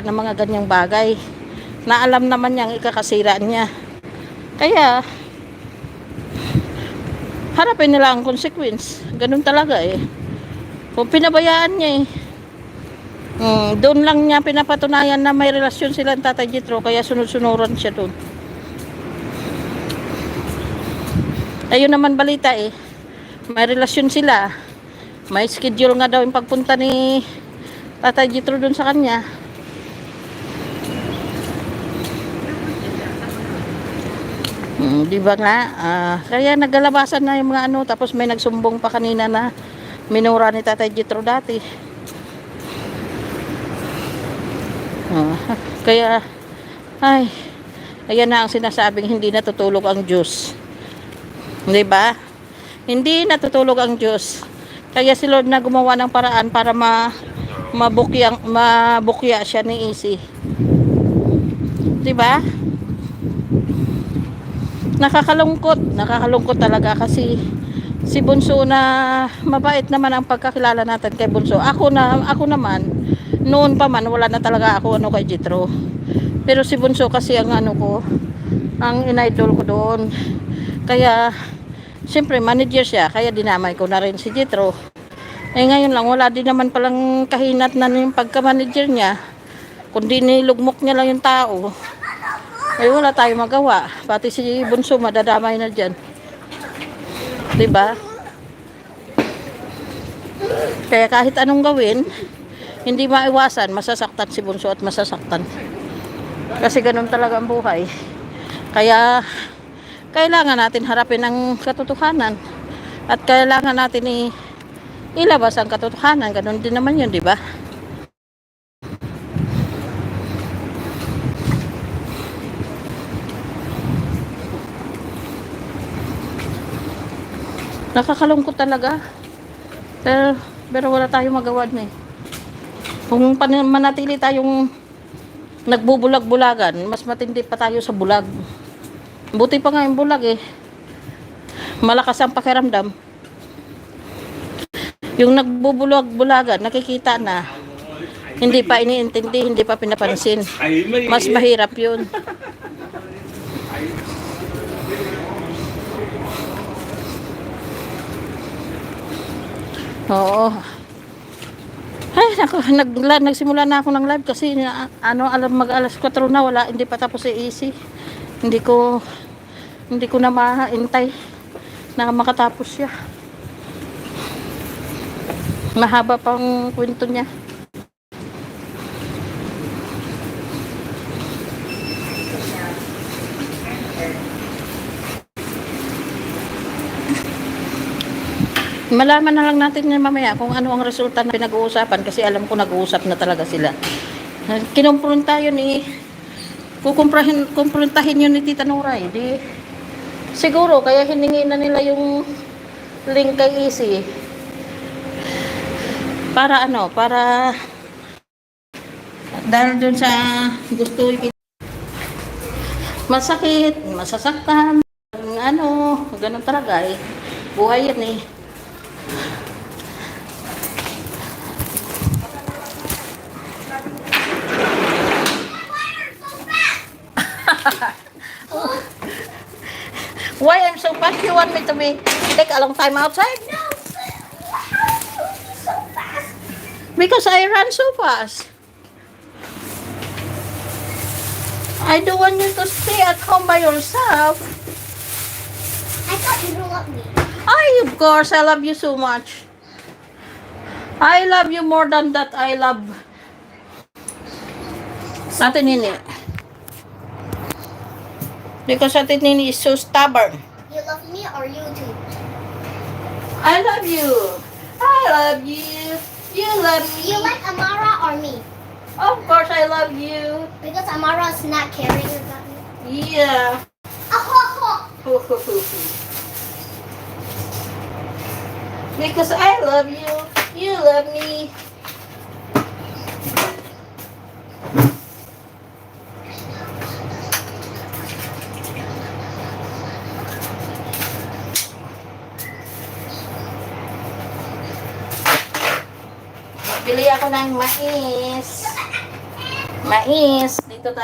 ng mga ganyang bagay na alam naman niyang ikakasira niya. Kaya harapin nila ang consequence. Ganun talaga eh. Kung pinabayaan niya eh, doon lang niya pinapatunayan na may relasyon sila ng Tatay Jethro, kaya sunod-sunuran siya doon. Ayun naman balita eh, may relasyon sila, may schedule nga daw yung pagpunta ni Tatay Jethro doon sa kanya. Di ba nga? Kaya naggalabasan na yung mga ano, tapos may nagsumbong pa kanina na minura ni Tatay Jethro dati. Kaya, ay, ayan na ang sinasabing hindi natutulog ang Diyos. Di ba? Hindi natutulog ang Diyos. Kaya si Lord na gumawa ng paraan para mabukya siya ni Isi. Di ba? Nakakalungkot talaga kasi si Bunso na mabait naman ang pagkakilala natin kay Bunso. Ako naman noon pa man wala na talaga ako kay Jethro. Pero si Bunso kasi ang ang in-idol ko doon. Kaya siyempre manager siya, kaya dinamay ko na rin si Jethro. Eh ngayon lang wala din naman palang kahinat na yung pagka-manager niya. Kundi nilugmok niya lang yung tao. Eh wala tayong magawa. Pati si Bunso madadamay na dyan. Diba? Kaya kahit anong gawin, hindi maiwasan, masasaktan si Bunso at masasaktan. Kasi ganun talaga ang buhay. Kaya kailangan natin harapin ang katotohanan. At kailangan natin ilabas ang katotohanan. Ganun din naman yun, diba? Nakakalungkot talaga. Pero wala tayong magawa na eh. Kung manatili tayong nagbubulag-bulagan, mas matindi pa tayo sa bulag. Buti pa nga yung bulag eh. Malakas ang pakiramdam. Yung nagbubulag-bulagan, nakikita na. Hindi pa iniintindi, hindi pa pinapansin. Mas mahirap yun. Oo. Ay, nagsimula na ako ng live kasi mag-alas 4 na wala, hindi pa tapos si Easy. Hindi ko na maintay na makatapos siya. Mahaba pang kwento niya. Malaman na lang natin mamaya kung ano ang resulta na pinag-uusapan kasi alam ko nag-uusap na talaga sila. Kinumpronta yun kukumprontahin yun ni Tita Nuray. Siguro kaya hiningi na nila yung link kay Easy. Para dahil dun sa gusto masakit, masasaktan, ganun talaga eh. Buhay yan eh. Why I'm so fast? You want me to take a long time outside? No, so fast. Because I run so fast. I don't want you to stay at home by yourself. I thought you don't love me. Of course, I love you so much. I love you more than that I love Ate Nini. Because Ate Nini is so stubborn. You love me or you too? I love you. I love you. You love me. You like Amara or me? Of course, I love you. Because Amara is not caring about me. Yeah. Ako. Because I love you. You love me. Bili ako ng mais. Mais. Dito tayo.